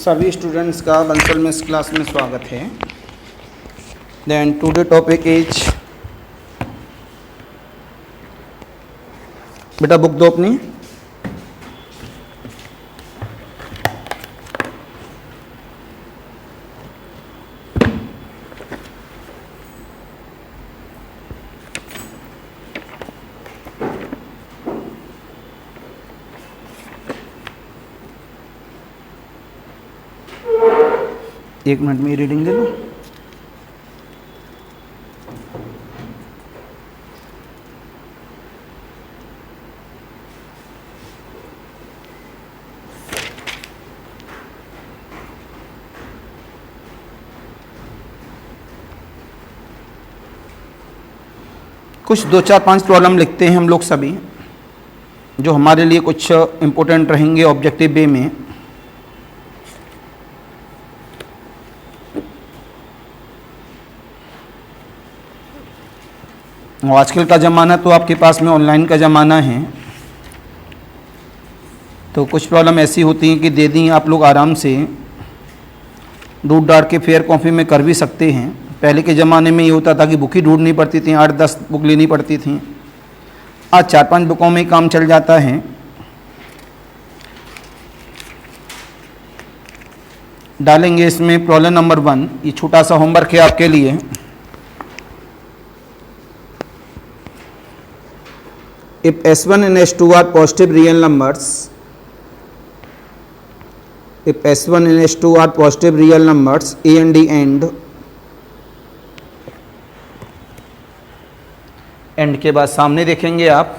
सभी स्टूडेंट्स का बंसल में इस क्लास में स्वागत है। देन टुडे टॉपिक इज, बेटा बुक दो अपनी। एक मिनट में रीडिंग दे लो। कुछ 2-4-5 प्रॉब्लम लिखते हैं हम लोग सभी, जो हमारे लिए कुछ इम्पोर्टेंट रहेंगे ऑब्जेक्टिव वे में। आजकल का ज़माना तो आपके पास में ऑनलाइन का ज़माना है, तो कुछ प्रॉब्लम ऐसी होती हैं कि दे दी आप लोग आराम से ढूंढ डाल के फेयर कॉपी में कर भी सकते हैं। पहले के ज़माने में ये होता था कि बुक ही ढूंढनी पड़ती थी, 8-10 बुक लेनी पड़ती थी। आज 4-5 बुकों में ही काम चल जाता है। डालेंगे इसमें प्रॉब्लम नंबर 1। ये छोटा सा होमवर्क है आपके लिए। If S1 and S2 are positive real numbers, if S1 and S2 are positive real numbers, A and D and के बाद सामने देखेंगे आप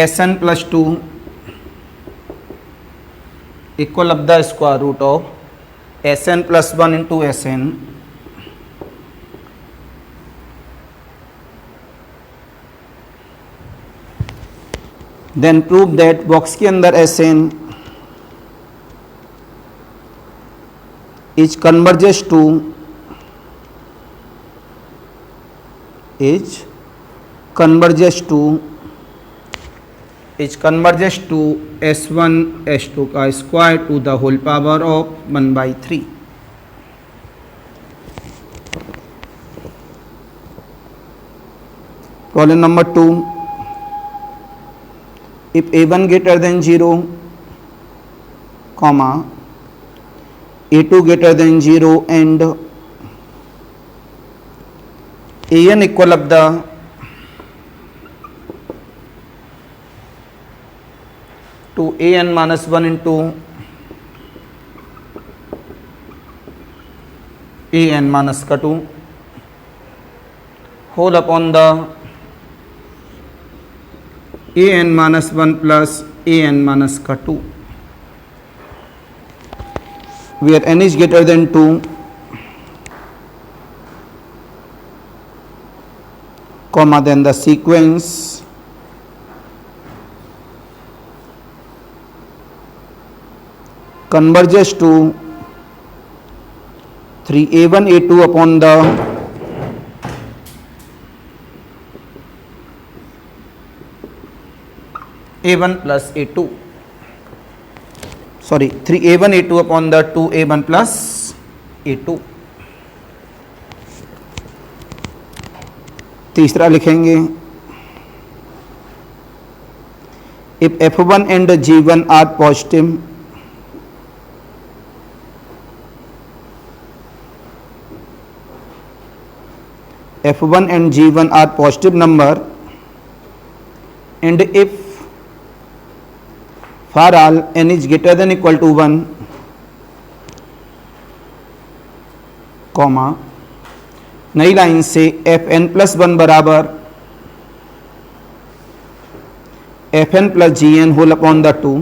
Sn+2 equal of the square root of Sn+1 into Sn, then prove that box के अंदर Sn is converges to S1 S2 का square to the whole power of 1/3। Problem number 2, if A1 greater than 0, A2 greater than 0 and An equal of the to An minus 1 into An minus का 2 whole upon the An minus 1 plus An minus का 2, where n is greater than 2, comma then the sequence converges to 3A1 A2 upon the A1 plus A2, sorry 3A1 A2 upon the 2A1 plus A2। तीसरा लिखेंगे, if F1 and G1 are positive, F1 and G1 are positive number, and if for all n is greater than equal to 1, comma नई line से Fn+1 बराबर Fn plus Gn whole upon the 2।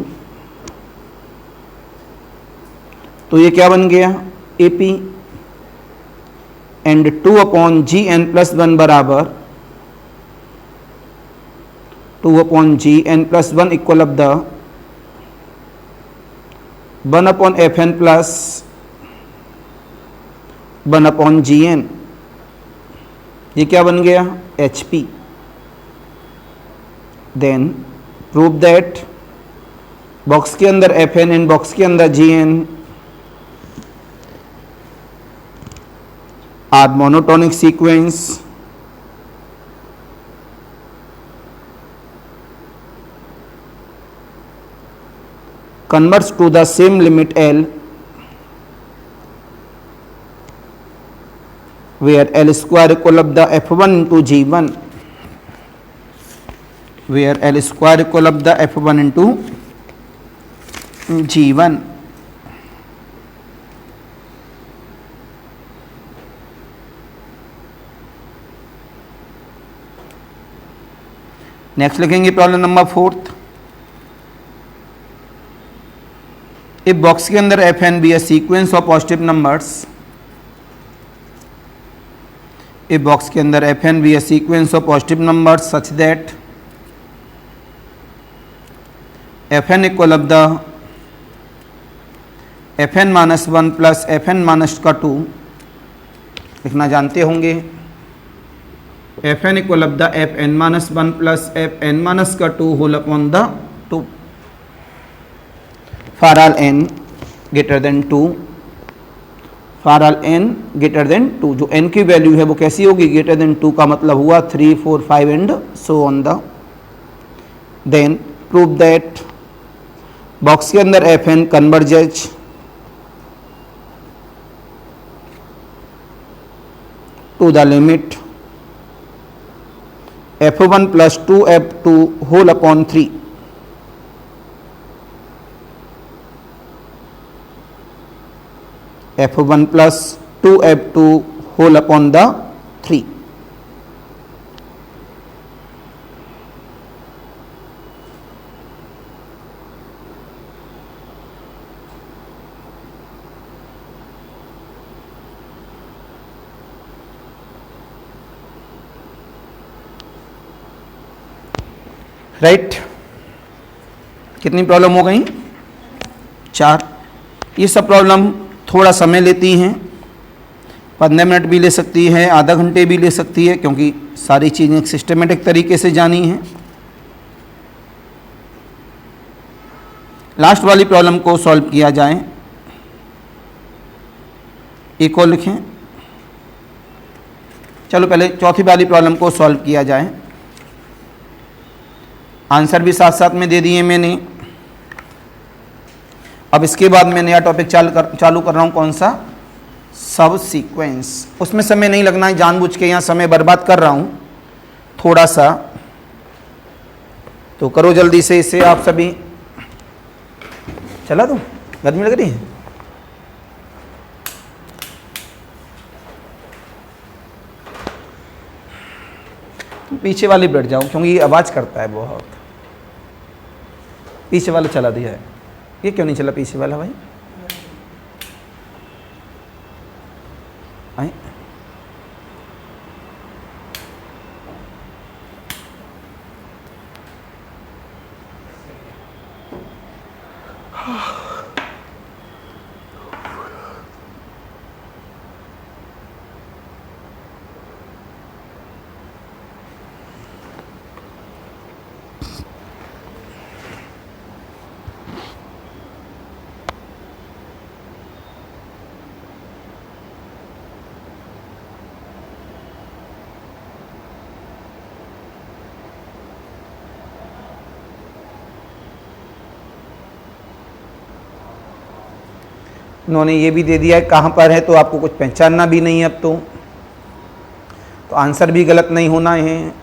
तो ये क्या बन गया, AP and 2 upon Gn+1 बराबर 2 upon Gn+1 equal of the 1 upon Fn plus 1 upon Gn। ये क्या बन गया, HP। Then prove that box के अंदर एफ एन एंड बॉक्स के अंदर G N R monotonic sequence converts to the same limit L where L square equal of the F1 into G1 where L square equal of the F1 into G1. Next लिखेंगे problem number 4th. If box के अंदर f N B A sequence of positive numbers, if box के अंदर f N B A sequence of positive numbers such that F N equal of the F N minus 1 plus F N minus का 2 लिखना जानते होंगे. F N equal of the F N minus 1 plus F N minus का 2 whole upon the 2 for all n greater than 2, for all n greater than 2. जो n की value है वो कैसी होगी? ग्रेटर देन 2 का मतलब हुआ 3, 4, 5 and so on the. Then prove that box के अंदर f n converges to the limit f1 plus 2f2 whole upon 3. f1 plus 2f2 whole upon the 3. Right कितनी प्रॉब्लम हो गई? 4. ये सब प्रॉब्लम थोड़ा समय लेती हैं, 15 मिनट भी ले सकती है, आधा घंटे भी ले सकती है, क्योंकि सारी चीज़ें एक सिस्टमेटिक तरीके से जानी हैं. लास्ट वाली प्रॉब्लम को सॉल्व किया जाए. एक और लिखें. चलो पहले चौथी वाली प्रॉब्लम को सॉल्व किया जाए. आंसर भी साथ साथ में दे दिए मैंने. अब इसके बाद मैं नया टॉपिक चालू कर रहा हूँ. कौन सा? सब सीक्वेंस. उसमें समय नहीं लगना है, जानबूझ के यहाँ समय बर्बाद कर रहा हूँ थोड़ा सा, तो करो जल्दी से इसे आप सभी. चला दूँ? गर्मी लग रही है? तुम पीछे वाले बैठ जाओ, क्योंकि ये आवाज़ करता है बहुत. पीछे वाला चला दिया है. ये क्यों नहीं चला पीछे वाला भाई? आए? उन्होंने ये भी दे दिया है कहाँ पर है, तो आपको कुछ पहचानना भी नहीं है अब तो आंसर भी गलत नहीं होना है.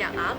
क्या आप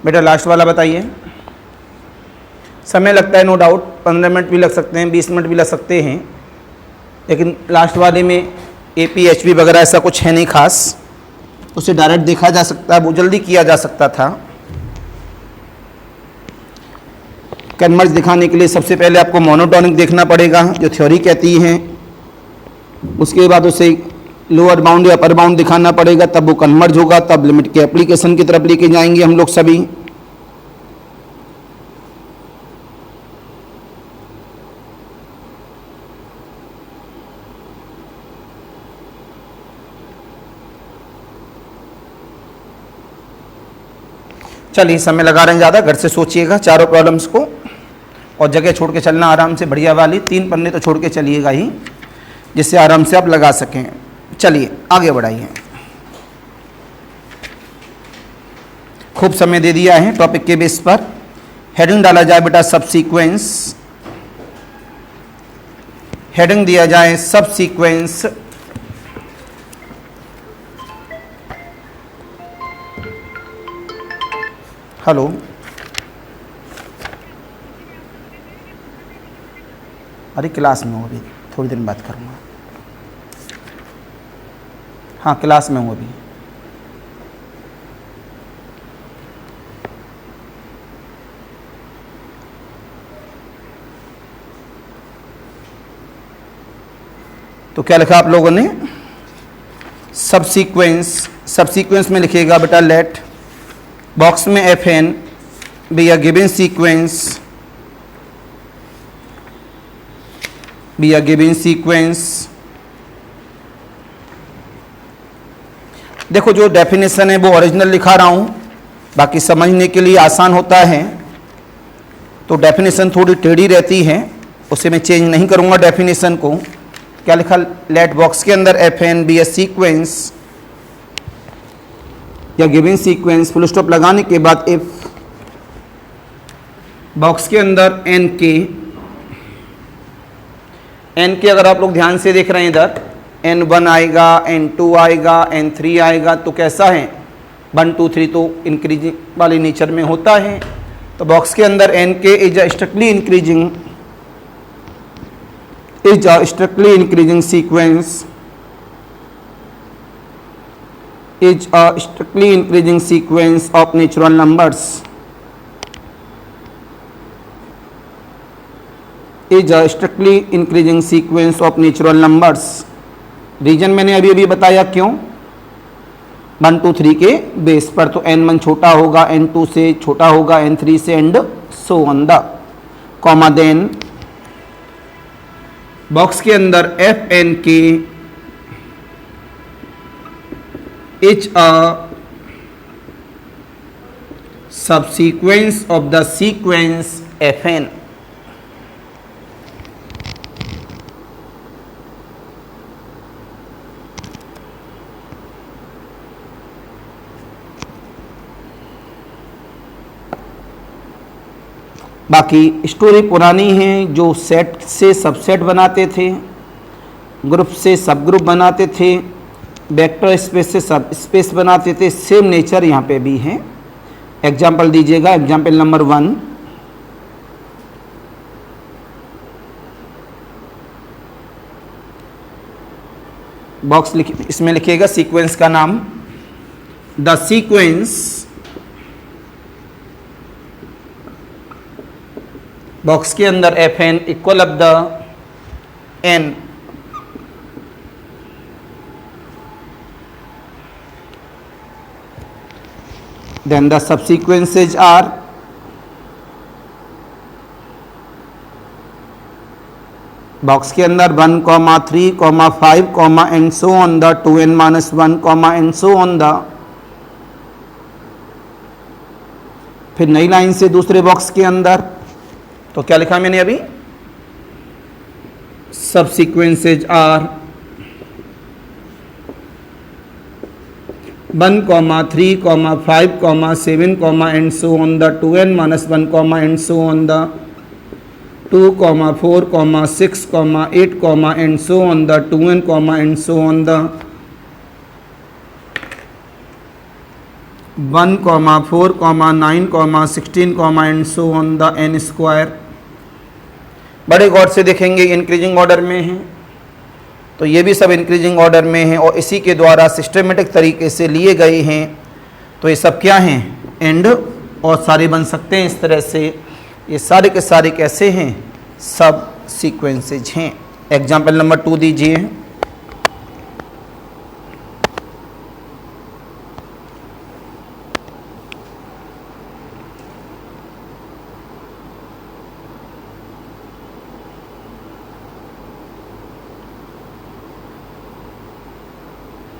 बेटा लास्ट वाला बताइए। समय लगता है नो डाउट, 15 मिनट भी लग सकते हैं, 20 मिनट भी लग सकते हैं, लेकिन लास्ट वाले में APHP वगैरह ऐसा कुछ है नहीं खास, उसे डायरेक्ट देखा जा सकता है, वो जल्दी किया जा सकता था। कन्वर्ज दिखाने के लिए सबसे पहले आपको मोनोटोनिक देखना पड़ेगा जो थ्योरी कहती है, उसके बाद उसे लोअर बाउंड या अपर बाउंड दिखाना पड़ेगा, तब वो कन्वर्ज होगा, तब लिमिट के एप्लीकेशन की तरफ लेके जाएंगे हम लोग सभी। चलिए समय लगा रहे हैं ज़्यादा, घर से सोचिएगा चारों प्रॉब्लम्स को, और जगह छोड़ के चलना आराम से, बढ़िया वाली 3 पन्ने तो छोड़ के चलिएगा ही, जिससे आराम से आप लगा सकें। चलिए आगे बढ़ाइए, खूब समय दे दिया है टॉपिक के बेस पर। हेडिंग डाला जाए बेटा सब सीक्वेंस, हेडिंग दिया जाए सब सीक्वेंस। हेलो, अरे क्लास में हूँ अभी, थोड़ी देर में बात करूँगा। हाँ क्लास में हूँ अभी। तो क्या लिखा आप लोगों ने? सब सीक्वेंस, सब सीक्वेंस में लिखिएगा बेटा लेट बॉक्स में FN be a given sequence be a given sequence. देखो जो डेफिनेशन है वो ओरिजिनल लिखा रहा हूँ, बाकी समझने के लिए आसान होता है। तो डेफिनेशन थोड़ी टेढ़ी रहती है, उसे मैं चेंज नहीं करूँगा डेफिनेशन को। क्या लिखा लेट बॉक्स के अंदर एफ एन बी ए सीक्वेंस या गिवन सीक्वेंस, फुल स्टॉप लगाने के बाद इफ बॉक्स के अंदर एन के अगर आप लोग ध्यान से देख रहे हैं इधर N1 आएगा, N2 आएगा, N3 आएगा, तो कैसा है 1 2 3 तो इंक्रीजिंग वाले नेचर में होता है। तो बॉक्स के अंदर N के is a strictly increasing sequence of natural numbers reason मैंने अभी अभी बताया क्यों, 1 2 3 के बेस पर। तो N1 छोटा होगा, N2 से छोटा होगा, N3 से, and so on the comma. Then box के अंदर एफ एन के is a subsequence of the sequence f n. बाकी स्टोरी पुरानी है, जो सेट से सबसेट बनाते थे, ग्रुप से सब ग्रुप बनाते थे, वेक्टर स्पेस से सब स्पेस बनाते थे, सेम नेचर यहाँ पे भी है। एग्जाम्पल दीजिएगा, एग्जाम्पल नंबर 1, बॉक्स इसमें लिखिएगा सीक्वेंस का नाम, द सीक्वेंस बॉक्स के अंदर f N equal of the N then the सबसीक्वेंसेज are box के अंदर 1, 3, 5, and so on the 2n-1, and so on the. फिर नई लाइन से दूसरे बॉक्स के अंदर तो क्या लिखा मैंने अभी, सबसीक्वेंसेज are 1, 3, 5, 7, and so on the 2n-1, and so on the 2, 4, 6, 8, and so on the 2n, and so on the 1, 4, 9, 16, and so on the n square. बड़े गौर से देखेंगे इंक्रीजिंग ऑर्डर में है, तो ये भी सब इंक्रीजिंग ऑर्डर में है और इसी के द्वारा सिस्टमेटिक तरीके से लिए गए हैं। तो ये सब क्या हैं, एंड और सारे बन सकते हैं इस तरह से। ये सारे के सारे कैसे हैं, सब सीक्वेंसेज हैं। एग्जाम्पल नंबर 2 दीजिए,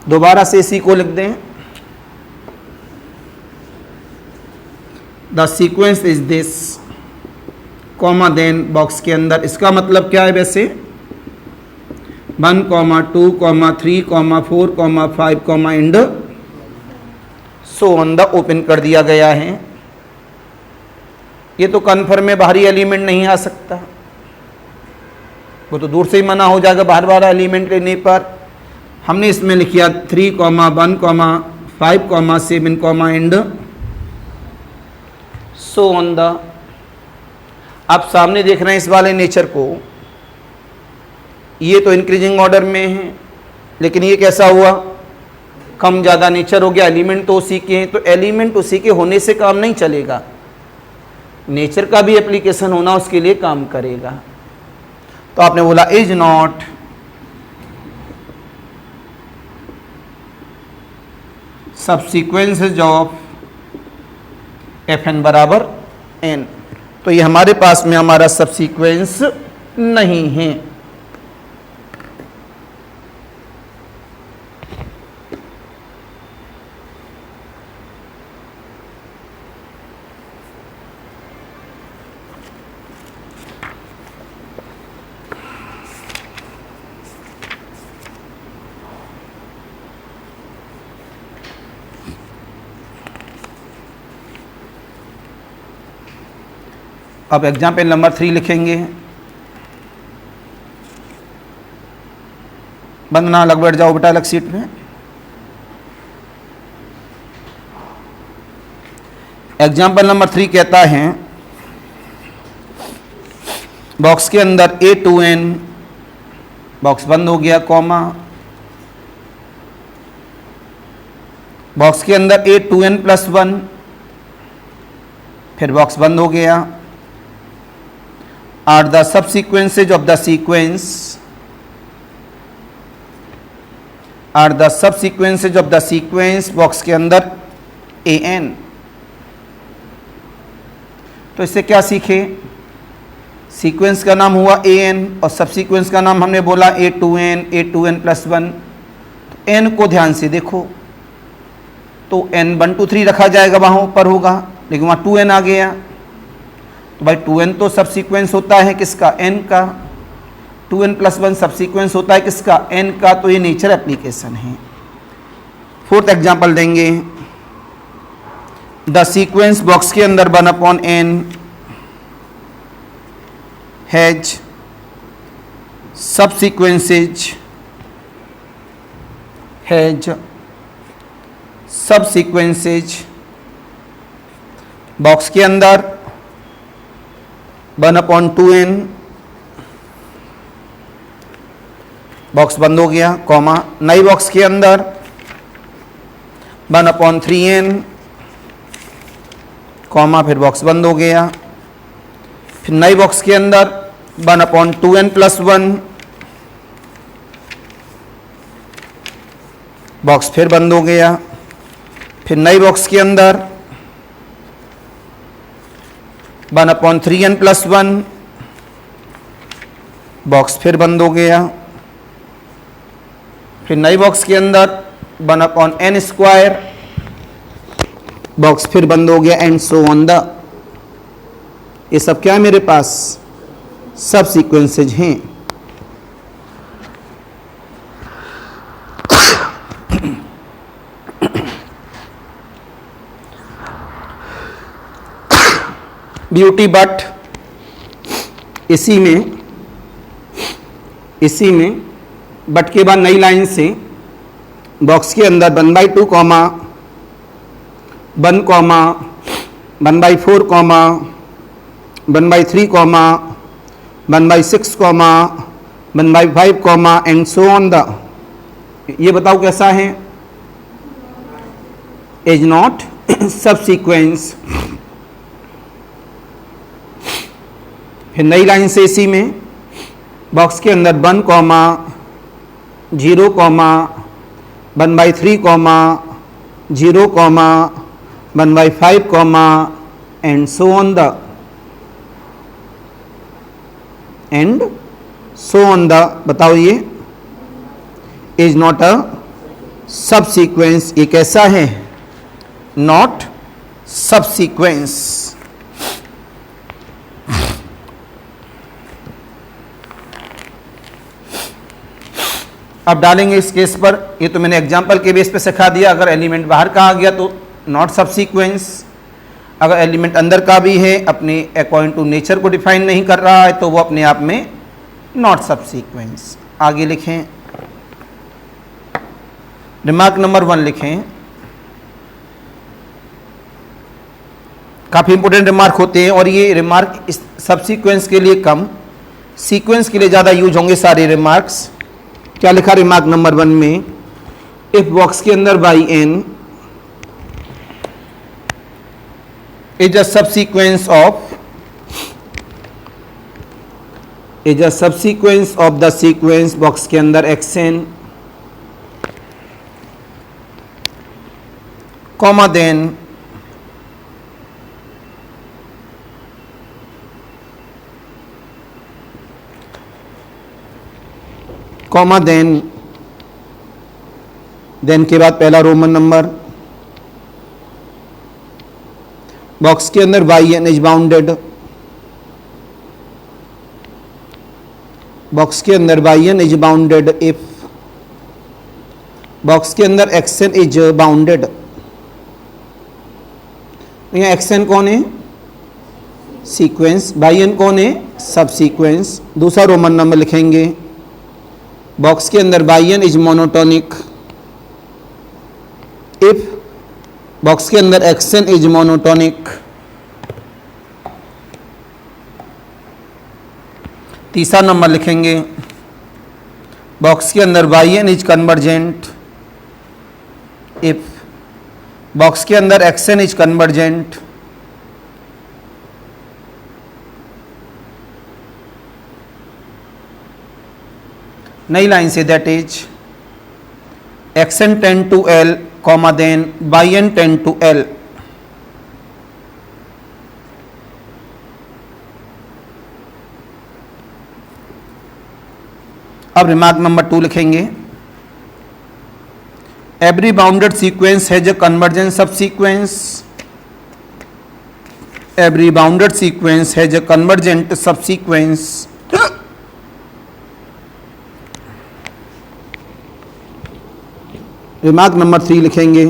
दोबारा से इसी को लिख दें, the sequence is this, comma then box के अंदर इसका मतलब क्या है वैसे, 1, 2, 3, 4, 5, and so on the open कर दिया गया है। ये तो कन्फर्म में बाहरी एलिमेंट नहीं आ सकता, वो तो दूर से ही मना हो जाएगा बाहर वाला एलिमेंट लेने पर। हमने इसमें लिखा 3, 1, 5, 7, एंड सो ऑन द। आप सामने देख रहे हैं इस वाले नेचर को, ये तो इंक्रीजिंग ऑर्डर में है, लेकिन ये कैसा हुआ, कम ज़्यादा नेचर हो गया। एलिमेंट तो उसी के हैं, तो एलिमेंट उसी के होने से काम नहीं चलेगा, नेचर का भी एप्लीकेशन होना उसके लिए काम करेगा। तो आपने बोला is not सबसीक्वेंसेज of F N बराबर एन, तो ये हमारे पास में हमारा सबसीक्वेंस नहीं है। अब एग्जाम्पल नंबर 3 लिखेंगे। वंदना लग बैठ जाओ बेटा अलग सीट में। एग्जाम्पल नंबर 3 कहता है बॉक्स के अंदर A2n, बॉक्स बंद हो गया, कॉमा, बॉक्स के अंदर A2n प्लस 1, फिर बॉक्स बंद हो गया, are the subsequences of the sequence, are the subsequences of the sequence, box के अंदर an। तो इससे क्या सीखे, सीक्वेंस का नाम हुआ an और सब सीक्वेंस का नाम हमने बोला A2n, A2n प्लस 1। तो n को ध्यान से देखो, तो n 1 2 3 रखा जाएगा, वहाँ ऊपर होगा, लेकिन वहाँ 2n आ गया। तो भाई 2n तो सब सीक्वेंस होता है किसका, n का। 2n प्लस 1 सब सीक्वेंस होता है किसका, n का। तो ये नेचर एप्लीकेशन है। फोर्थ एग्जाम्पल देंगे, द सीक्वेंस बॉक्स के अंदर 1/n हैज सब सीक्वेंसेज, हैज सब सीक्वेंसेज, बॉक्स के अंदर 1/2n, बॉक्स बंद हो गया, कॉमा, नई बॉक्स के अंदर 1/3n, कॉमा, फिर बॉक्स बंद हो गया, फिर नई बॉक्स के अंदर 1/2n प्लस 1, बॉक्स फिर बंद हो गया, फिर नई बॉक्स के अंदर 1/3n प्लस 1, बॉक्स फिर बंद हो गया, फिर नई बॉक्स के अंदर 1/n स्क्वायर, बॉक्स फिर बंद हो गया, एंड सो ऑन द। ये सब क्या है मेरे पास, सब सीक्वेंसेज हैं। ब्यूटी बट इसी में बट के बाद नई लाइन से बॉक्स के अंदर 1/2 comma 1 comma 1/4 comma 1/3 comma 1/6 comma 1/5 comma and so on the. ये बताओ कैसा है, इज नॉट सब सीक्वेंस। फिर नई लाइन से इसी में बॉक्स के अंदर 1 comma 0 comma 1/3 comma 0 comma 1/5 comma and so on the, and so on the. बताओ ये इज नॉट अ सब सीक्वेंस, ये कैसा है, नॉट सब सीक्वेंस। अब डालेंगे इस केस पर, ये तो मैंने एग्जाम्पल के बेस पे सिखा दिया। अगर एलिमेंट बाहर का आ गया तो नॉट सब सीक्वेंस, अगर एलिमेंट अंदर का भी है, अपने अकॉर्डिंग टू नेचर को डिफाइन नहीं कर रहा है, तो वो अपने आप में नॉट सब सीक्वेंस। आगे लिखें, रिमार्क नंबर 1 लिखें। काफ़ी इंपोर्टेंट रिमार्क होते हैं और ये रिमार्क इस सब सीक्वेंस के लिए कम, सीक्वेंस के लिए ज़्यादा यूज होंगे सारे रिमार्क्स। क्या लिखा रिमार्क नंबर 1 में, इफ बॉक्स के अंदर by n is a subsequence of the sequence box के अंदर xn, comma then comma then के बाद पहला रोमन नंबर, बॉक्स के अंदर yn इज बाउंडेड, बॉक्स के अंदर yn is bounded if box के अंदर xn इज बाउंडेड। यहाँ xn कौन है, सीक्वेंस, बाई एन कौन है, सब सीक्वेंस। दूसरा रोमन नंबर लिखेंगे, बॉक्स के अंदर by N is monotonic if box के अंदर एक्स एन इज मोनोटोनिक। तीसरा नंबर लिखेंगे, बॉक्स के अंदर Y N is convergent if box के अंदर एक्स एन इज कन्वर्जेंट। नई line say that is x N tend to L comma then Y N tend to L. अब remark number 2 लिखेंगे, every bounded sequence has a convergent सब sequence. Every bounded sequence has a convergent सब sequence. Remark number 3 लिखेंगे,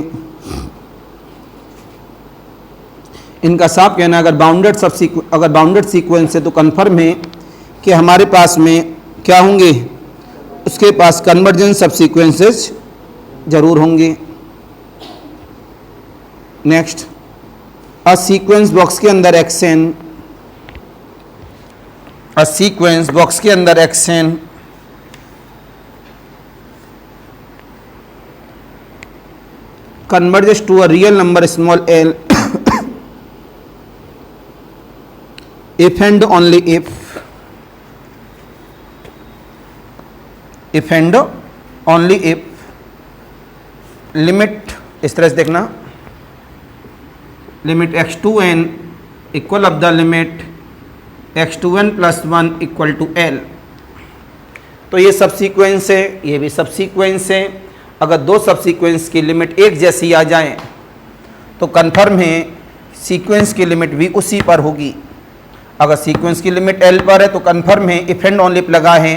इनका साफ कहना अगर bounded sequence है तो कन्फर्म है कि हमारे पास में क्या होंगे, उसके पास कन्वर्जेंट सब सीक्वेंसेस जरूर होंगे। नेक्स्ट, अ सीक्वेंस बॉक्स के अंदर x n, a sequence box के अंदर x n converges to a real number small l if and only if and only if limit इस तरह से देखना, limit x2n equal of the limit x2n plus 1 equal to l। तो ये सब sequence है, ये भी सब सीक्वेंस है। अगर दो सब सीक्वेंस की लिमिट एक जैसी आ जाए तो कन्फर्म है सीक्वेंस की लिमिट भी उसी पर होगी। अगर सीक्वेंस की लिमिट l पर है तो कन्फर्म है इफ एंड ओनली लगा है,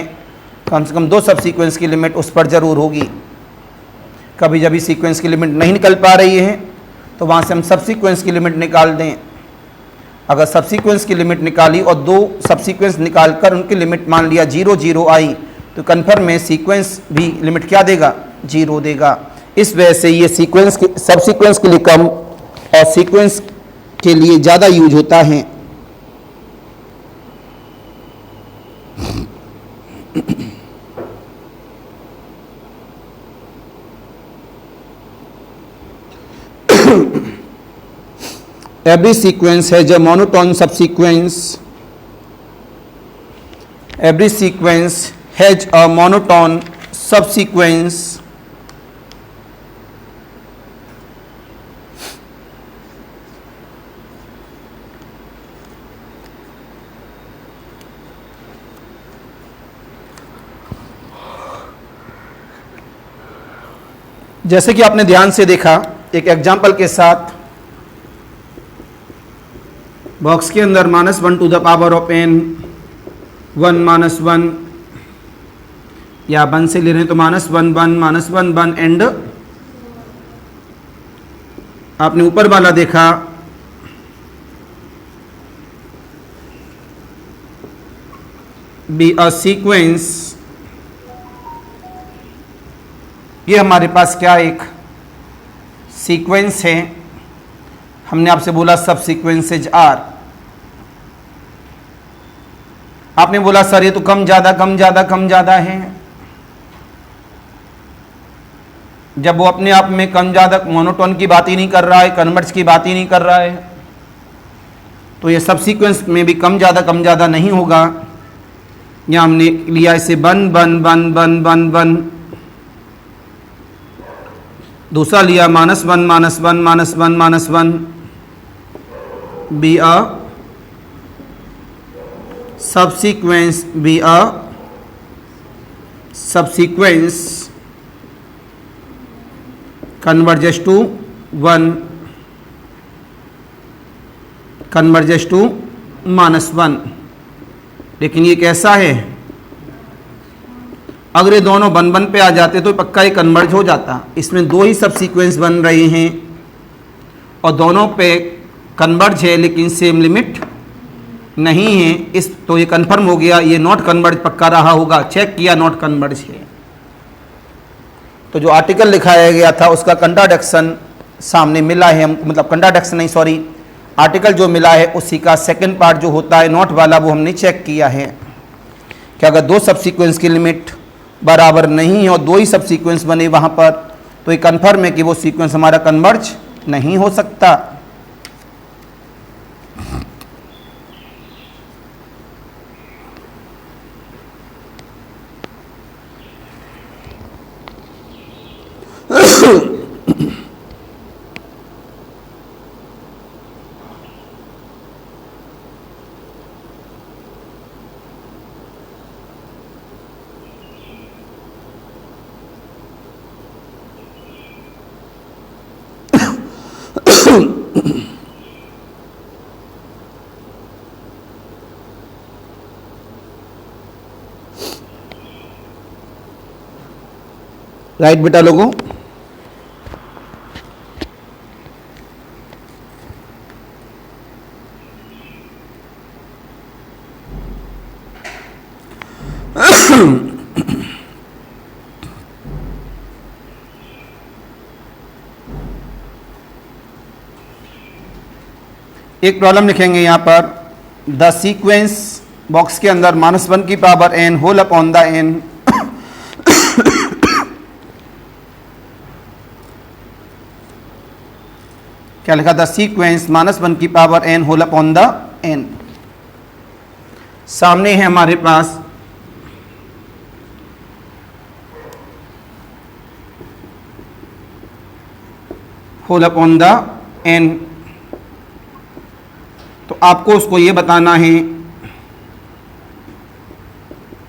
कम से कम दो सब सीक्वेंस की लिमिट उस पर जरूर होगी। कभी जब सीक्वेंस की लिमिट नहीं निकल पा रही है तो वहाँ से हम सब सीक्वेंस की लिमिट निकाल दें। अगर सब सीक्वेंस की लिमिट निकाली और दो सब सीक्वेंस निकाल कर उनकी लिमिट मान लिया 0 0 आई तो कन्फर्म है सीक्वेंस भी लिमिट क्या देगा, 0 देगा। इस वजह से ये सीक्वेंस सब सीक्वेंस के लिए कम और सीक्वेंस के लिए ज़्यादा यूज होता है। Every sequence has a monotone subsequence. Every sequence has a monotone subsequence. जैसे कि आपने ध्यान से देखा एक एग्जाम्पल के साथ, बॉक्स के अंदर -1 to the power of n 1 -1 या 1 से ले रहे हैं तो -1 1 -1 1 एंड आपने ऊपर वाला देखा बी अ सीक्वेंस। ये हमारे पास क्या एक सीक्वेंस है। हमने आपसे बोला सब सीक्वेंसेज आर। आपने बोला सर ये तो कम ज़्यादा है। जब वो अपने आप में कम ज़्यादा मोनोटोन की बात ही नहीं कर रहा है, कन्वर्ज की बात ही नहीं कर रहा है, तो ये सब सीक्वेंस में भी कम ज़्यादा नहीं होगा। यहाँ हमने लिया इसे 1 1 1 1 1 1, दूसरा लिया -1 -1 -1 be a subsequence converges to 1 -1। लेकिन ये कैसा है, अगर ये दोनों 1 1 पे आ जाते तो पक्का ये कन्वर्ज हो जाता। इसमें दो ही सब सीक्वेंस बन रहे हैं और दोनों पे कन्वर्ज है लेकिन सेम लिमिट नहीं है, इस तो ये कन्फर्म हो गया, ये नॉट कन्वर्ज पक्का रहा होगा, चेक किया नॉट कन्वर्ज है। तो जो आर्टिकल लिखाया गया था उसका कंट्राडिक्शन सामने मिला है, मतलब कंट्राडिक्शन नहीं सॉरी, आर्टिकल जो मिला है उसी का सेकंड पार्ट जो होता है नॉट वाला, वो हमने चेक किया है कि अगर दो सबसीक्वेंस की लिमिट बराबर नहीं है और दो ही सबसीक्वेंस बने वहाँ पर, तो ये कन्फर्म है कि वो सीक्वेंस हमारा कन्वर्ज नहीं हो सकता। राइट बेटा लोगों, एक प्रॉब्लम लिखेंगे यहां पर, द सीक्वेंस बॉक्स के अंदर -1 की power n whole upon the n क्या लिखा, द सीक्वेंस -1 की power n whole upon the n। सामने है हमारे पास होल अपॉन द n, तो आपको उसको ये बताना है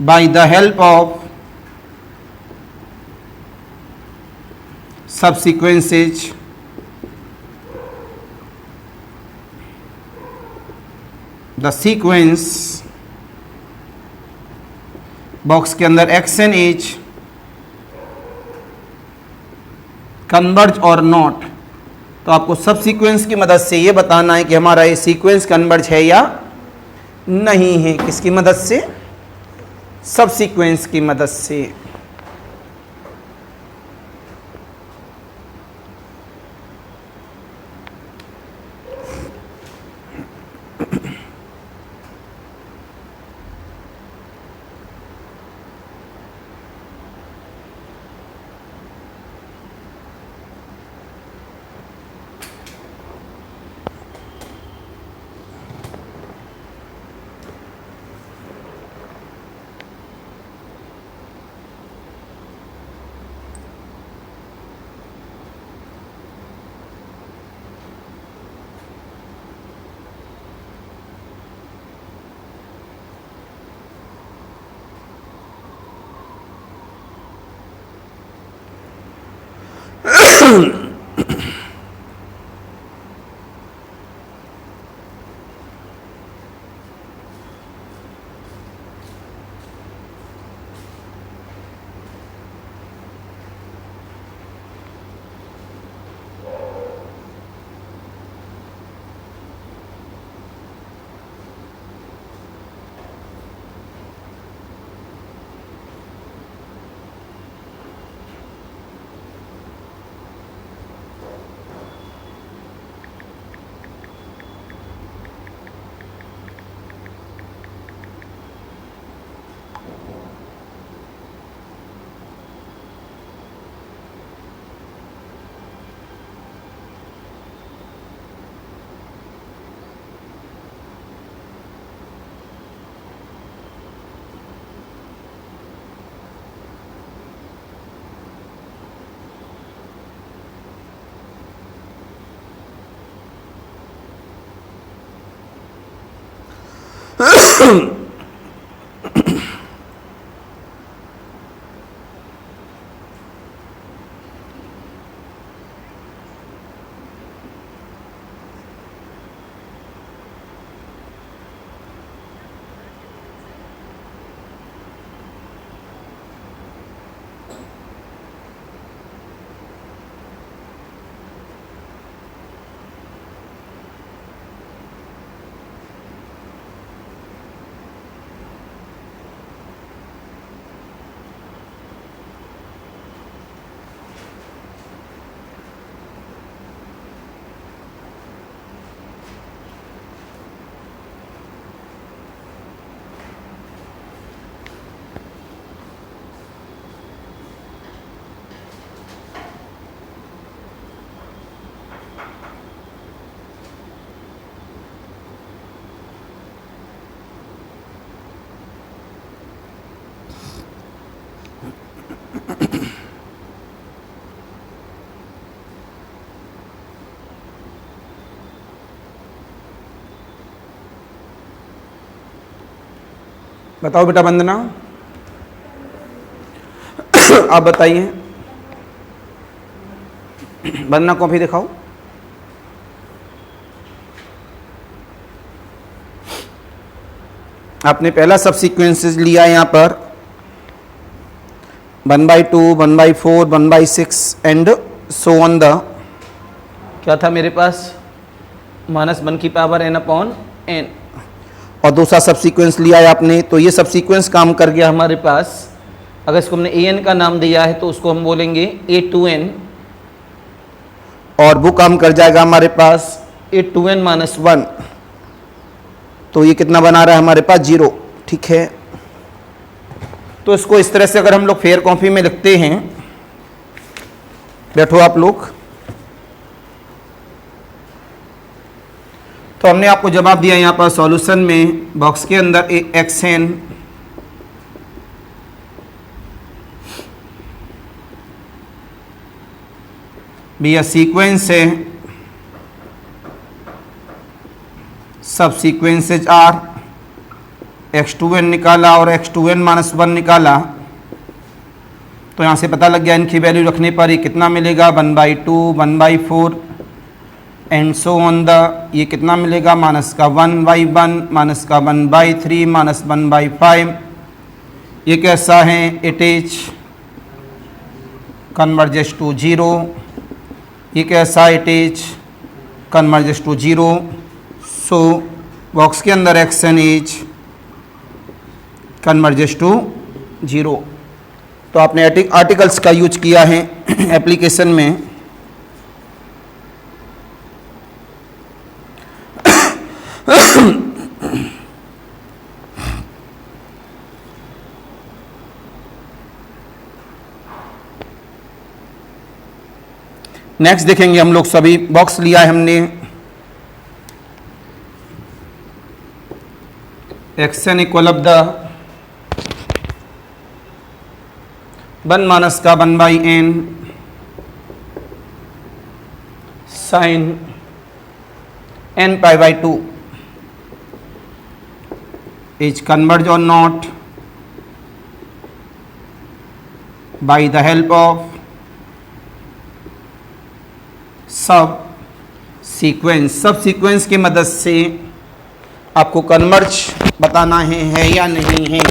by the help of सबसीक्वेंसेज the sequence box के अंदर एक्स एन एज कन्वर्ज और नॉट। तो आपको सब सीक्वेंस की मदद से ये बताना है कि हमारा ये सीक्वेंस कन्वर्ज है या नहीं है। किसकी मदद से? सब सीक्वेंस की मदद से। बताओ बेटा वंदना, आप बताइए। वंदना कॉपी दिखाओ। आपने पहला सब सीक्वेंसेस लिया यहाँ पर 1/2, 1/4, 1/6 एंड सो ऑन द, क्या था मेरे पास, -1 की पावर n/n, और दूसरा सब सीक्वेंस लिया है आपने, तो ये सब सीक्वेंस काम कर गया हमारे पास। अगर इसको हमने an का नाम दिया है तो उसको हम बोलेंगे a2n, और वो काम कर जाएगा हमारे पास a2n-1, तो ये कितना बना रहा है हमारे पास 0, ठीक है। तो इसको इस तरह से अगर हम लोग फेयर कॉपी में लिखते हैं, बैठो आप लोग, तो हमने आपको जवाब दिया यहाँ पर सॉल्यूशन में, बॉक्स के अंदर xn भी यह सीक्वेंस है, सब सीक्वेंसेज आर, x2n निकाला और x2n-1 निकाला, तो यहाँ से पता लग गया इनकी वैल्यू रखने पर ये कितना मिलेगा, 1/2, 1/4 एंड सो ऑन द, ये कितना मिलेगा, -1/1, -1/3, -1/5। ये कैसा है, इट इज कन्वर्जेस टू 0, ये कैसा, it is converges to 0। So box के अंदर xn इज कन्वर्जेस टू 0। तो आपने आर्टिकल्स का यूज किया है एप्लीकेशन में। नेक्स्ट देखेंगे हम लोग, सभी बॉक्स लिया है हमने, xn equal of the 1-1/n sin n/2 is converged or not by the help of सब सीक्वेंस की मदद से आपको कन्वर्ज बताना है या नहीं है।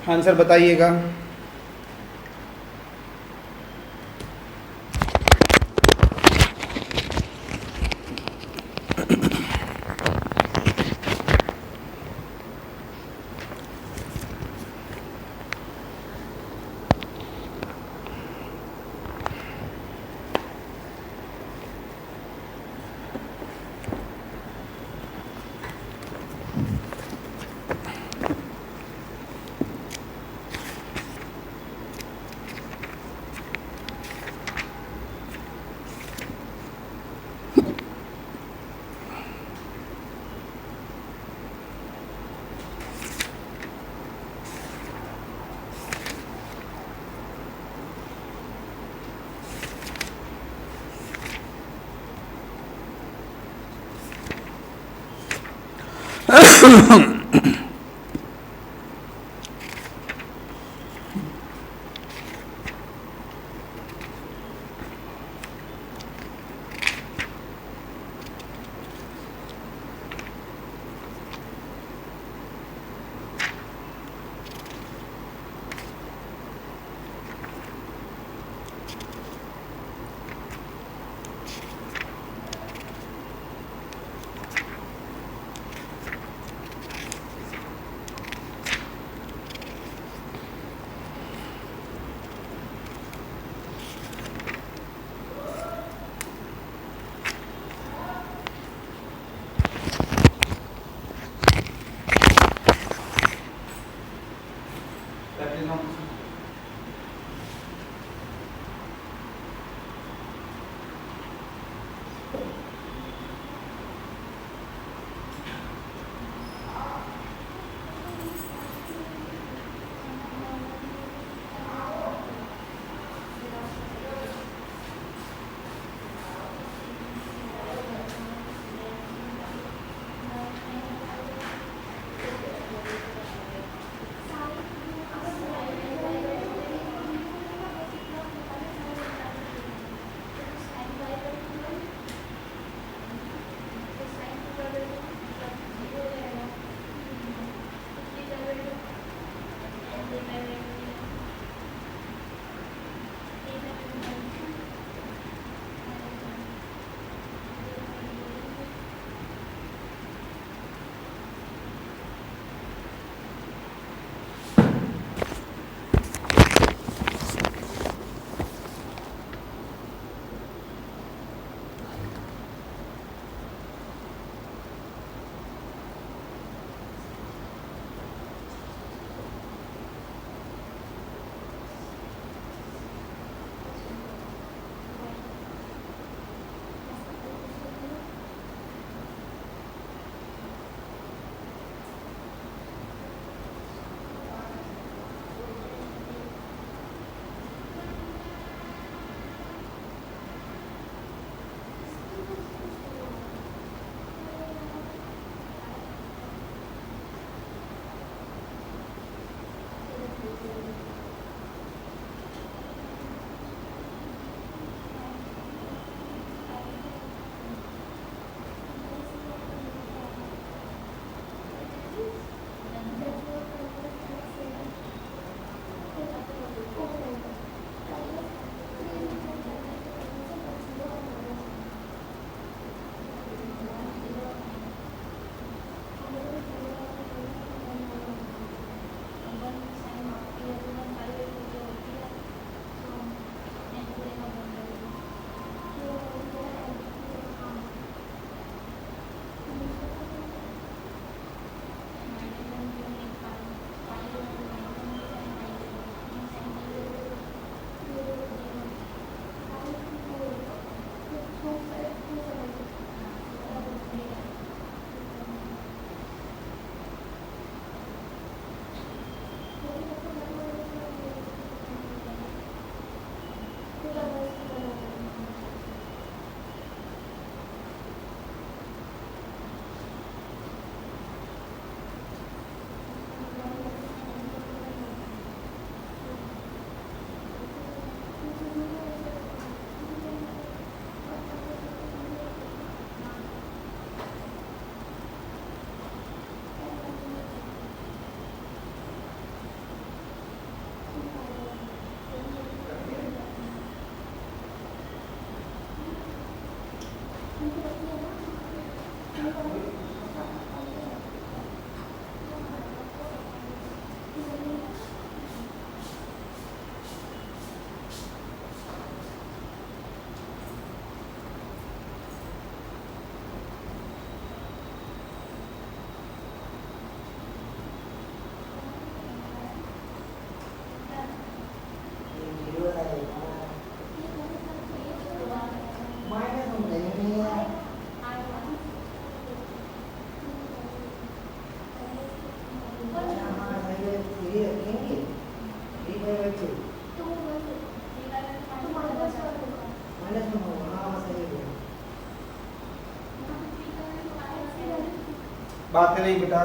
आंसर बताइएगा। बात नहीं बेटा।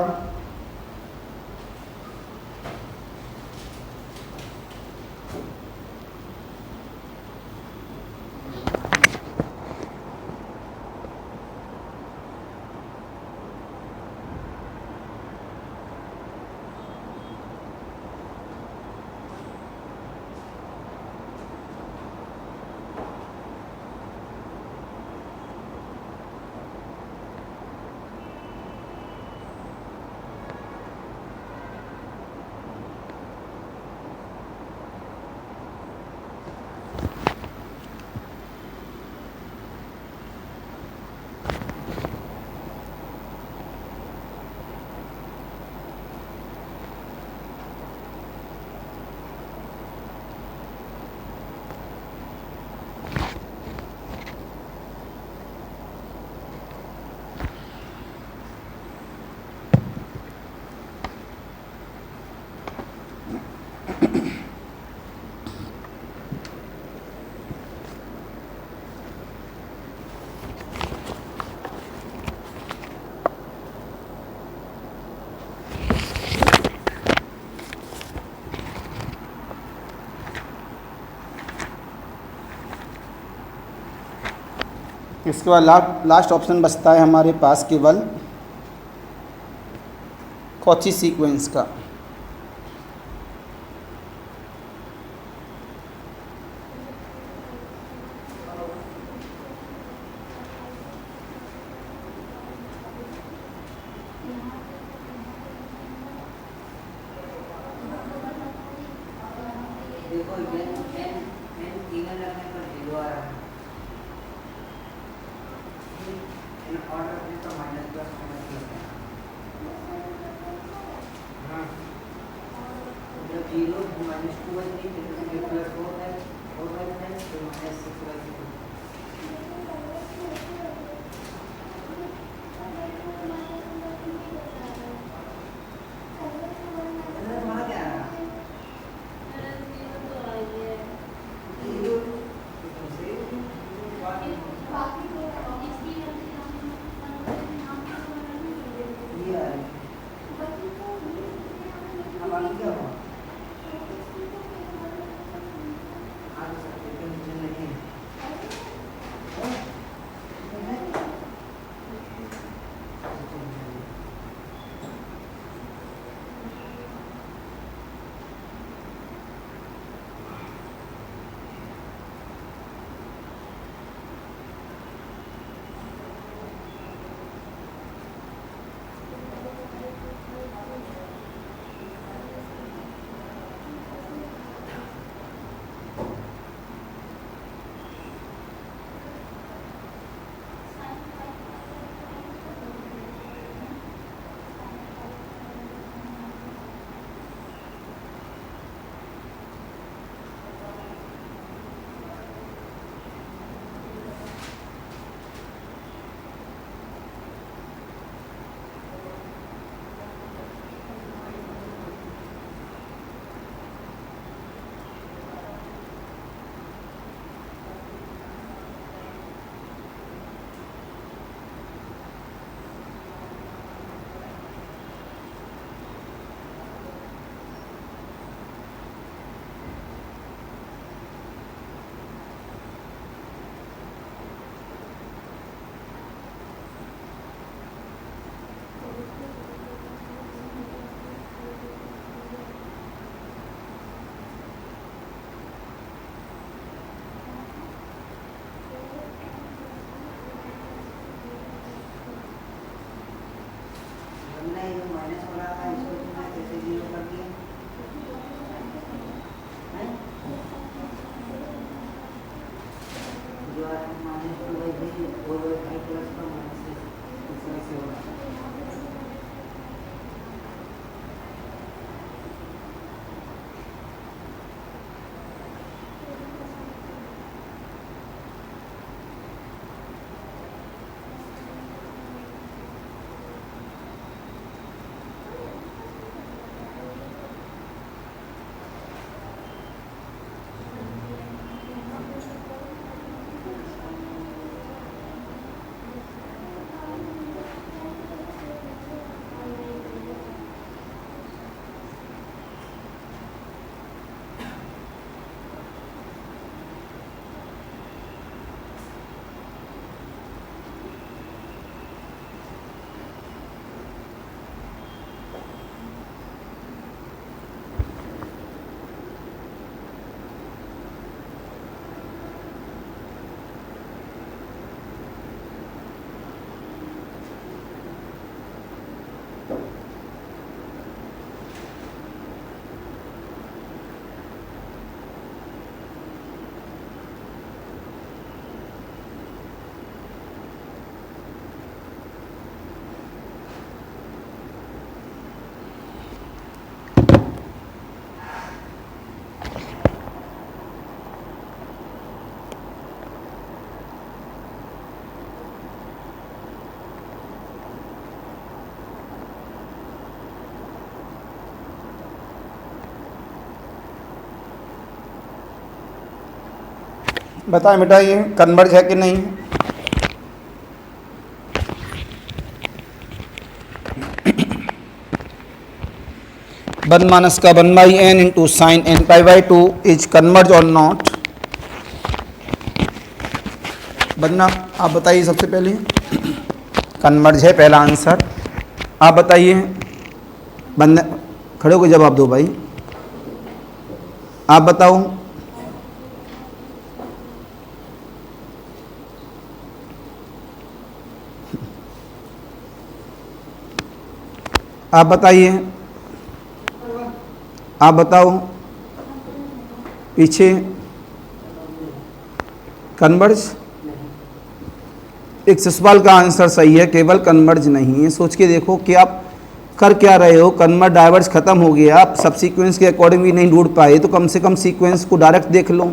इसके बाद लास्ट ऑप्शन बचता है हमारे पास केवल कॉची सीक्वेंस का। देखो ये n इवन रखने पर 0 आ रहा है, इन ऑर्डर रखने पर माइनस प्लस माइनस लगता है। हाँ, जब 0 -2/3 फिर प्लस 4 है 4/5 तो -6/6। माइनस हो रहा था इसको तुमने कैसे 0 कर दिया? जो -2/3 4/5 प्लस का -6 से होगा। बताएं बेटा ये कन्वर्ज है कि नहीं? वन माइनस का 1/n into sine n pi by 2 is converge और नॉट? बनना आप बताइए सबसे पहले। कन्वर्ज है पहला आंसर। आप बताइए। बंद खड़े होकर जवाब दो भाई। आप बताओ। आप बताइए। आप बताओ। पीछे कन्वर्ज। एक सवाल का आंसर सही है, केवल कन्वर्ज नहीं है। सोच के देखो कि आप कर क्या रहे हो। कन्वर्ज डाइवर्स खत्म हो गया, आप सब सीक्वेंस के अकॉर्डिंग भी नहीं ढूंढ पाए तो कम से कम सीक्वेंस को डायरेक्ट देख लो।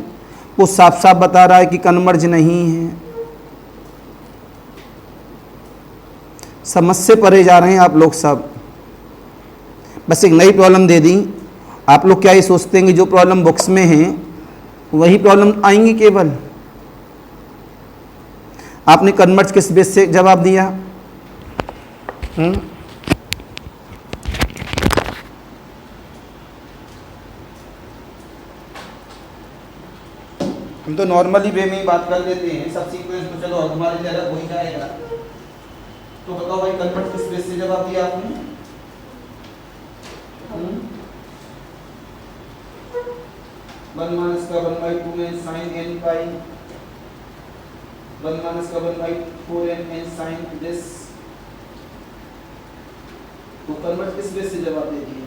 वो साफ साफ बता रहा है कि कन्वर्ज नहीं है। समझ से परे जा रहे हैं आप लोग सब। बस एक नई प्रॉब्लम दे दी। आप लोग क्या ये सोचते हैं कि जो प्रॉब्लम बुक्स में है वही प्रॉब्लम आएंगी केवल? आपने कन्वर्ज किस बेस से जवाब दिया? हम तो नॉर्मली वे में ही बात कर लेते हैं। सब सीक्वेंस तो चलो हमारे तरह हो ही जाएगा। तो बताओ भाई कन्वर्ज किस बेस से जवाब दिया आपने? वन माइनस का 1/2 n साइन n पाई, 1 माइनस का 1/4 n साइन दिस। तो कन्वर्ज किस बेस से जवाब दे दिए?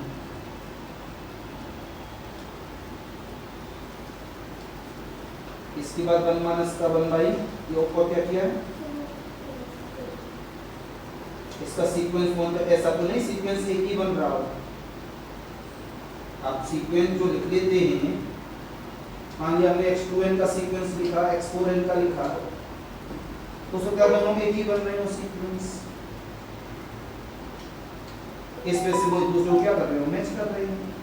इसके बाद 1 माइनस का 1/, योग को क्या किया? इसका सीक्वेंस कौन सा? ऐसा तो नहीं सीक्वेंस एक ही बन रहा हो। आप सीक्वेंस जो लिख लेते हैं, मान लिया हमने x2n का सीक्वेंस लिखा, x4n का लिखा, तो उसको क्या दोनों में एक ही बन रहे हो सीक्वेंस। इस वजह से वो एक दूसरे को क्या कर रहे हो? मैच कर रहे हैं।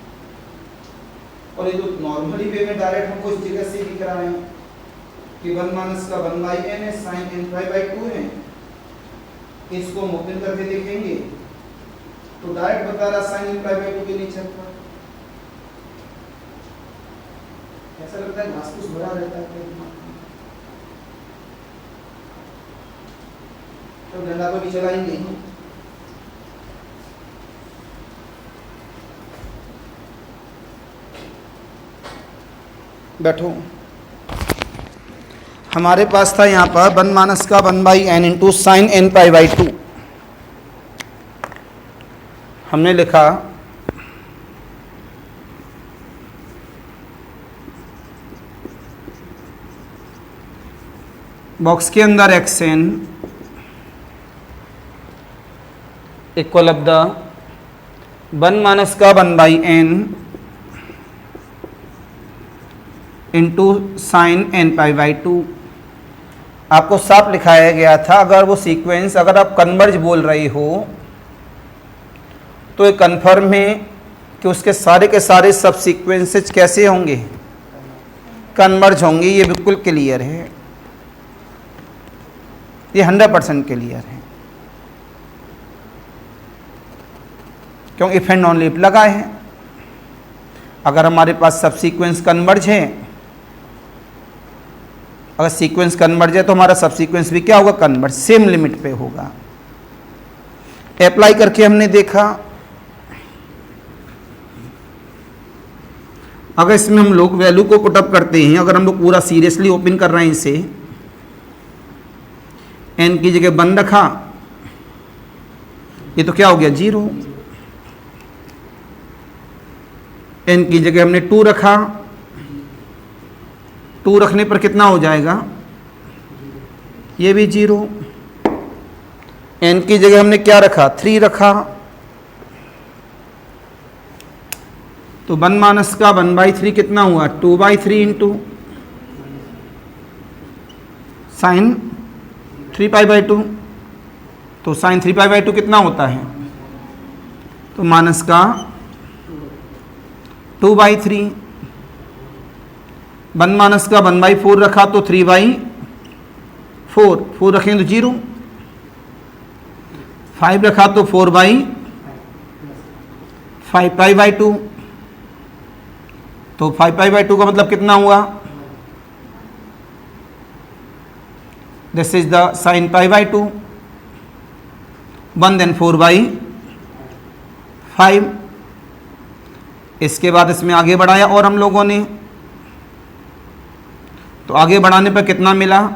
और ये तो नॉर्मली वे में डायरेक्ट हमको इस जगह से लिख रहा है कि 1 माइनस का 1/n है, साइन n पाई बाई 2 है। इसको हम ओपन करके देखेंगे तो डायरेक्ट बता रहा साइन n पाई बाई 2 के नीचे पर। ऐसा लगता है घास फूस भरा रहता है तो डंडा तो भी चलाएंगे। बैठो। हमारे पास था यहाँ पर 1 माइनस का 1/n into sine n pi by 2। हमने लिखा बॉक्स के अंदर xn equal of the 1 minus का 1/n into sine n pi by 2। आपको साफ लिखाया गया था अगर वो सीक्वेंस अगर आप कन्वर्ज बोल रही हो तो ये कन्फर्म है कि उसके सारे के सारे सब सीक्वेंसेस कैसे होंगे? कन्वर्ज होंगे। ये बिल्कुल क्लियर है, ये 100% क्लियर है क्यों? इफ एंड ओनली इफ लगा है। अगर हमारे पास सब सीक्वेंस कन्वर्ज है, अगर सीक्वेंस कन्वर्ज है तो हमारा सब सीक्वेंस भी क्या होगा? कन्वर्ज, सेम लिमिट पे होगा। अप्लाई करके हमने देखा अगर इसमें हम लोग वैल्यू को पुटअप करते हैं, अगर हम लोग पूरा सीरियसली ओपन कर रहे हैं इसे, n की जगह 1 रखा, ये तो क्या हो गया? 0। n की जगह हमने 2 रखा, 2 रखने पर कितना हो जाएगा? ये भी 0। n की जगह हमने क्या रखा? 3 रखा, तो 1 माइनस का 1/3 कितना हुआ? 2/3 इंटू साइन 3 पाई बाई 2। तो साइन 3 पाई बाई 2 कितना होता है? तो माइनस का 2/3 1 माइनस का 1/4 रखा तो 3/4, 4 रखें तो 0, 5 रखा तो 4/5π/2, तो 5π/2 का मतलब कितना हुआ? This is the sign π/2, 1 then 4/5। इसके बाद इसमें आगे बढ़ाया और हम लोगों ने, तो आगे बढ़ाने पर कितना मिला?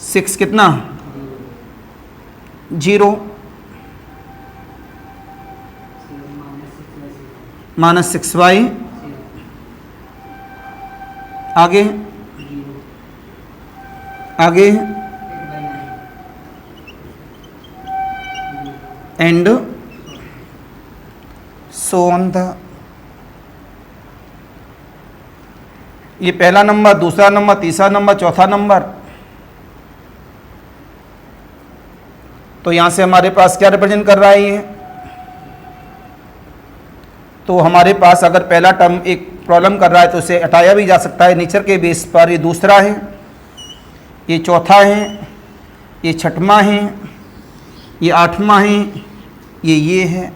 6 कितना? 0, -6/, आगे आगे एंड सो ऑन द। ये पहला नंबर, दूसरा नंबर, तीसरा नंबर, चौथा नंबर। तो यहां से हमारे पास क्या रिप्रेजेंट कर रहा है ये? तो हमारे पास अगर पहला टर्म एक प्रॉब्लम कर रहा है तो उसे हटाया भी जा सकता है नेचर के बेस पर। ये दूसरा है, ये चौथा है, ये छठवां है, ये आठवां है, ये है।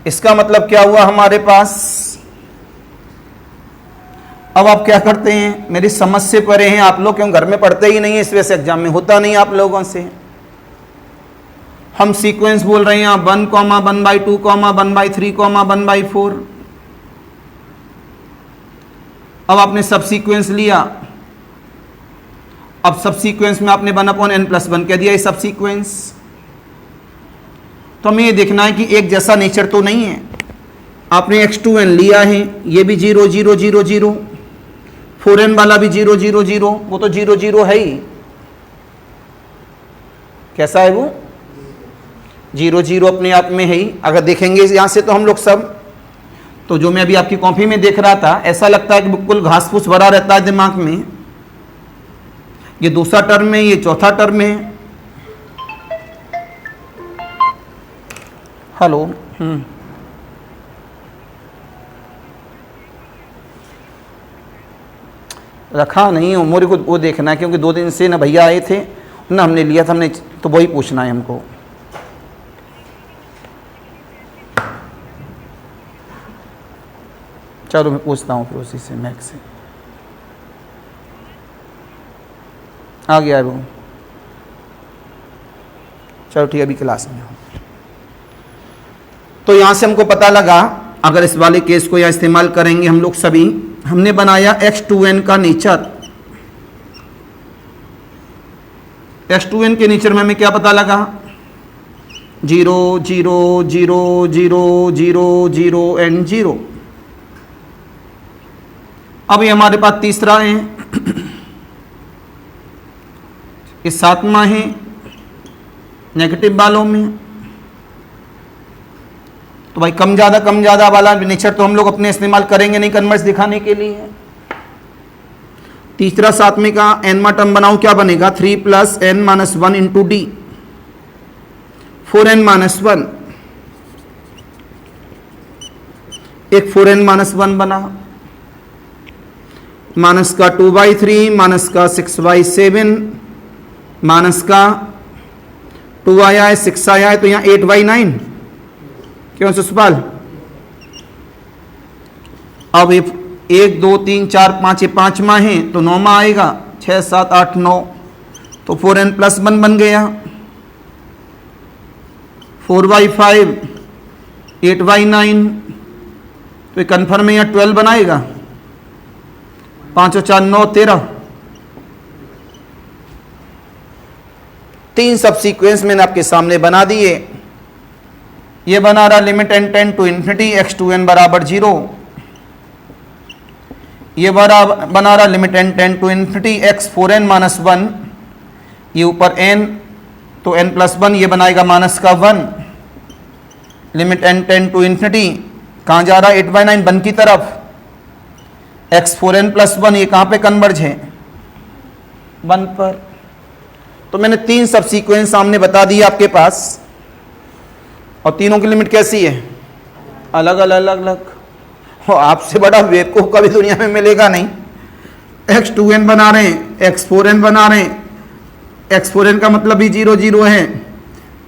इसका मतलब क्या हुआ हमारे पास? अब आप क्या करते हैं? मेरी समझ से परे हैं आप लोग, क्यों घर में पढ़ते ही नहीं है, इस वजह से एग्जाम में होता नहीं आप लोगों से। हम सीक्वेंस बोल रहे हैं 1, 1/2, 1/3, 1/4। अब आपने सब सीक्वेंस लिया, अब सब सीक्वेंस में आपने 1/n+1 कह दिया, ये सब सीक्वेंस। तो हमें ये देखना है कि एक जैसा नेचर तो नहीं है। आपने x2n लिया है, ये भी 0 0 0 0, 4n वाला भी 0 0 0, वो तो 0 0 है ही। कैसा है वो? 0 0 अपने आप में है ही। अगर देखेंगे यहां से तो हम लोग सब, तो जो मैं अभी आपकी कॉपी में देख रहा था, ऐसा लगता है कि बिल्कुल घास फूस भरा रहता है दिमाग में। ये दूसरा टर्म है, ये चौथा टर्म है। हेलो, रखा नहीं हो, मोरे को वो देखना है, क्योंकि 2 दिन से ना भैया आए थे ना, हमने लिया था, हमने तो वही पूछना है हमको। चलो मैं पूछता हूँ फिर उसी से, मैक्स से। आ गया है वो? चलो ठीक है, अभी क्लास में हो। तो यहां से हमको पता लगा, अगर इस वाले केस को यहाँ इस्तेमाल करेंगे हम लोग सभी, हमने बनाया x2n का नेचर। x2n के नेचर में हमें क्या पता लगा? 0 0 0 0 0 0 एंड 0। अब ये हमारे पास तीसरा है, ये 7वां है नेगेटिव वालों में। तो भाई कम ज़्यादा वाला नेचर तो हम लोग अपने इस्तेमाल करेंगे नहीं कन्वर्स दिखाने के लिए। तीसरा 7वें का n टर्म बनाऊं, क्या बनेगा? 3 + n-1 इंटू डी, 4n-1, एक 4n-1 बना, माइनस का 2/3, माइनस का 6/7, माइनस का 2 आया है, 6 आया है, तो यहाँ 8/9। क्यों सुषपाल? अब 1 2 3 4 5 ये 5वां है, तो 9वां आएगा, 6 7 8 9, तो 4n+1 बन गया। 4/5, 8/9, तो ये कन्फर्म है, यहाँ 12 बनाएगा। 5 और 4 9 13। 3 सब सीक्वेंस मैंने आपके सामने बना दिए। ये बना रहा limit n tend to infinity x2n बराबर 0। ये बना रहा limit n tend to infinity x4n-1। ये ऊपर n, तो n+1 ये बनाएगा -1। Limit n tend to infinity कहाँ जा रहा है? 8/9 1 की तरफ। x4n+1 ये कहाँ पे कन्वर्ज है? 1 पर। तो मैंने 3 सब सीक्वेंस सामने बता दिए आपके पास। और तीनों की लिमिट कैसी है? अलग अलग अलग अलग। और आपसे बड़ा बेवकूफ कभी दुनिया में मिलेगा नहीं। x2n बना रहे हैं, x4n बना रहे हैं, x4n का मतलब भी 0 0 है,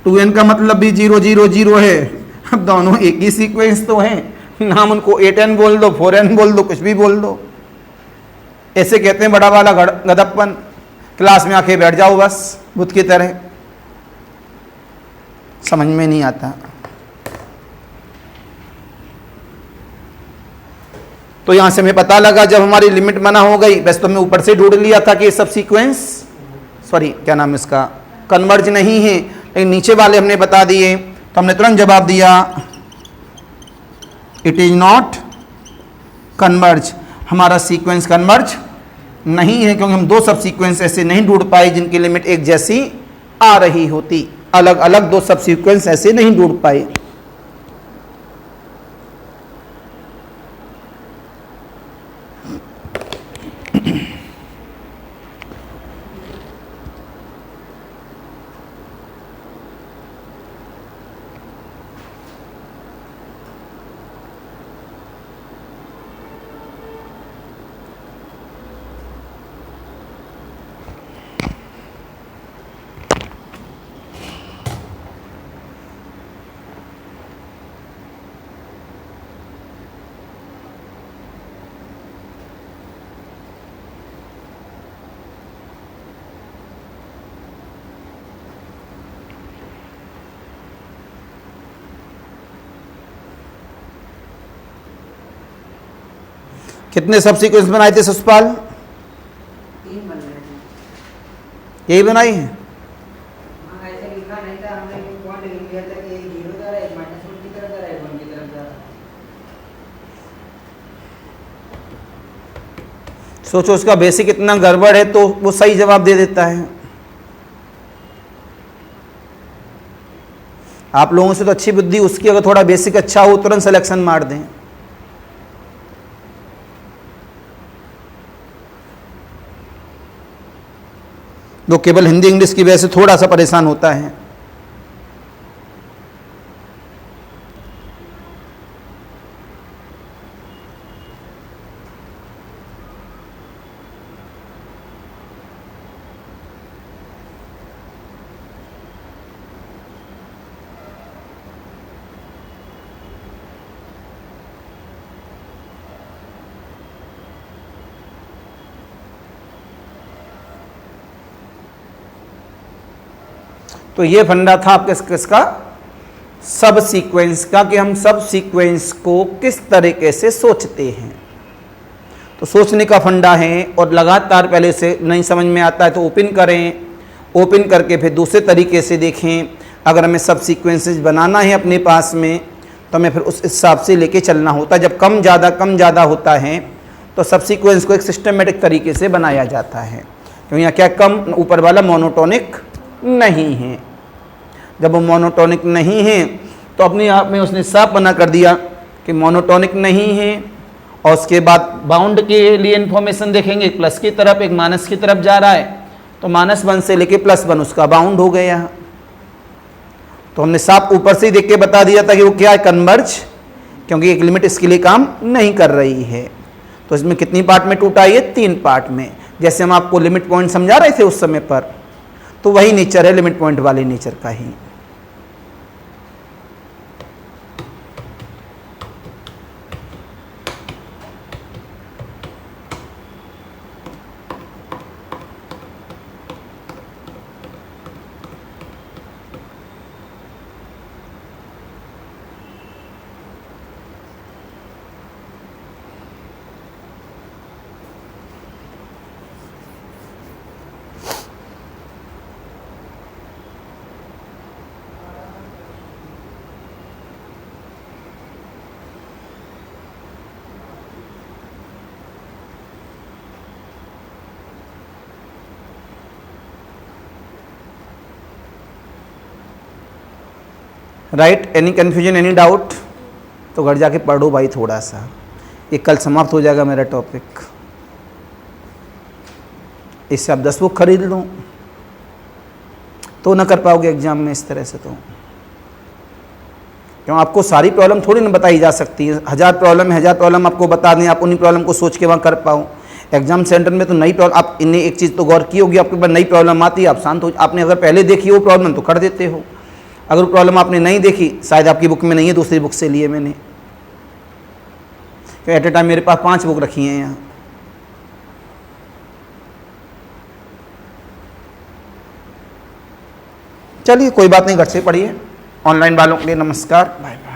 2n का मतलब भी 0 0 0 है। अब दोनों एक ही सीक्वेंस तो हैं, नाम उनको 8n बोल दो, 4n बोल दो, कुछ भी बोल दो। ऐसे कहते हैं बड़ा वाला गधप्पन। क्लास में आके बैठ जाओ बस बुद्ध की तरह, समझ में नहीं आता। तो यहां से हमें पता लगा जब हमारी लिमिट बना हो गई, वैसे तो हमने ऊपर से ढूंढ लिया था कि ये सब सीक्वेंस, सॉरी क्या नाम इसका, कन्वर्ज नहीं है, लेकिन नीचे वाले हमने बता दिए तो हमने तुरंत जवाब दिया इट इज नॉट कन्वर्ज। हमारा सीक्वेंस कन्वर्ज नहीं है, क्योंकि हम दो सब सीक्वेंस ऐसे नहीं ढूंढ पाए जिनकी लिमिट एक जैसी आ रही होती। अलग अलग दो सब सीक्वेंस ऐसे नहीं ढूंढ पाए। कितने सब सीक्वेंस बनाए थे ससपाल? 3 बन रहे हैं। यही बनाई है। हाँ, ऐसे लिखा नहीं था, हमने एक पॉइंट लिख दिया था कि एक 0 जा रहा है, एक -1 की तरफ जा रहा है, 1 की तरफ जा रहा है। सोचो उसका बेसिक इतना गड़बड़ है तो वो सही जवाब दे देता है। आप लोगों से तो अच्छी बुद्धि उसकी, अगर थोड़ा बेसिक अच्छा हो तुरंत सिलेक्शन मार दें। जो केवल हिंदी इंग्लिश की वजह से थोड़ा सा परेशान होता है। तो ये फंडा था आपके किसका? सब सीक्वेंस का, कि हम सब सीक्वेंस को किस तरीके से सोचते हैं। तो सोचने का फंडा है, और लगातार पहले से नहीं समझ में आता है तो ओपन करें, ओपन करके फिर दूसरे तरीके से देखें। अगर हमें सब सीक्वेंसेस बनाना है अपने पास में तो हमें फिर उस हिसाब से लेके चलना होता है। जब कम ज़्यादा होता है तो सब सीक्वेंस को एक सिस्टमेटिक तरीके से बनाया जाता है, क्योंकि यहाँ क्या कम ऊपर वाला मोनोटोनिक नहीं है। जब वो मोनोटोनिक नहीं है तो अपने आप में उसने साफ मना कर दिया कि मोनोटोनिक नहीं है। और उसके बाद बाउंड के लिए इंफॉर्मेशन देखेंगे, प्लस की तरफ एक माइनस की तरफ जा रहा है, तो -1 से लेके +1 उसका बाउंड हो गया। तो हमने साफ ऊपर से ही देख के बता दिया था कि वो क्या है, कन्वर्ज, क्योंकि एक लिमिट इसके लिए काम नहीं कर रही है। तो इसमें कितनी पार्ट में टूटा? ये 3 पार्ट में। जैसे हम आपको लिमिट पॉइंट समझा रहे थे उस समय पर, तो वही नेचर है लिमिट पॉइंट वाले नेचर का ही। Right, any confusion, any doubt? तो घर जाके पढ़ो भाई थोड़ा सा, ये कल समाप्त हो जाएगा मेरा टॉपिक। इससे आप 10 बुक खरीद लो तो ना कर पाओगे एग्जाम में इस तरह से। तो क्यों आपको सारी प्रॉब्लम थोड़ी ना बताई जा सकती है, 1000 प्रॉब्लम है, 1000 प्रॉब्लम आपको बता दें, आप उन्हीं प्रॉब्लम को सोच के वहाँ कर पाओ। एग्जाम सेंटर में तो नई प्रॉब्लम, आप इन्हें एक चीज़ तो गौर की होगी, आपके पास नई प्रॉब्लम आती है, आप शांत हो, आपने अगर पहले देखी वो प्रॉब्लम तो कर देते हो, अगर प्रॉब्लम आपने नहीं देखी, शायद आपकी बुक में नहीं है, दूसरी बुक से लिए मैंने। एट ए टाइम मेरे पास 5 बुक रखी हैं यहाँ। चलिए कोई बात नहीं, घर से पढ़िए। ऑनलाइन वालों के लिए नमस्कार, बाय बाय।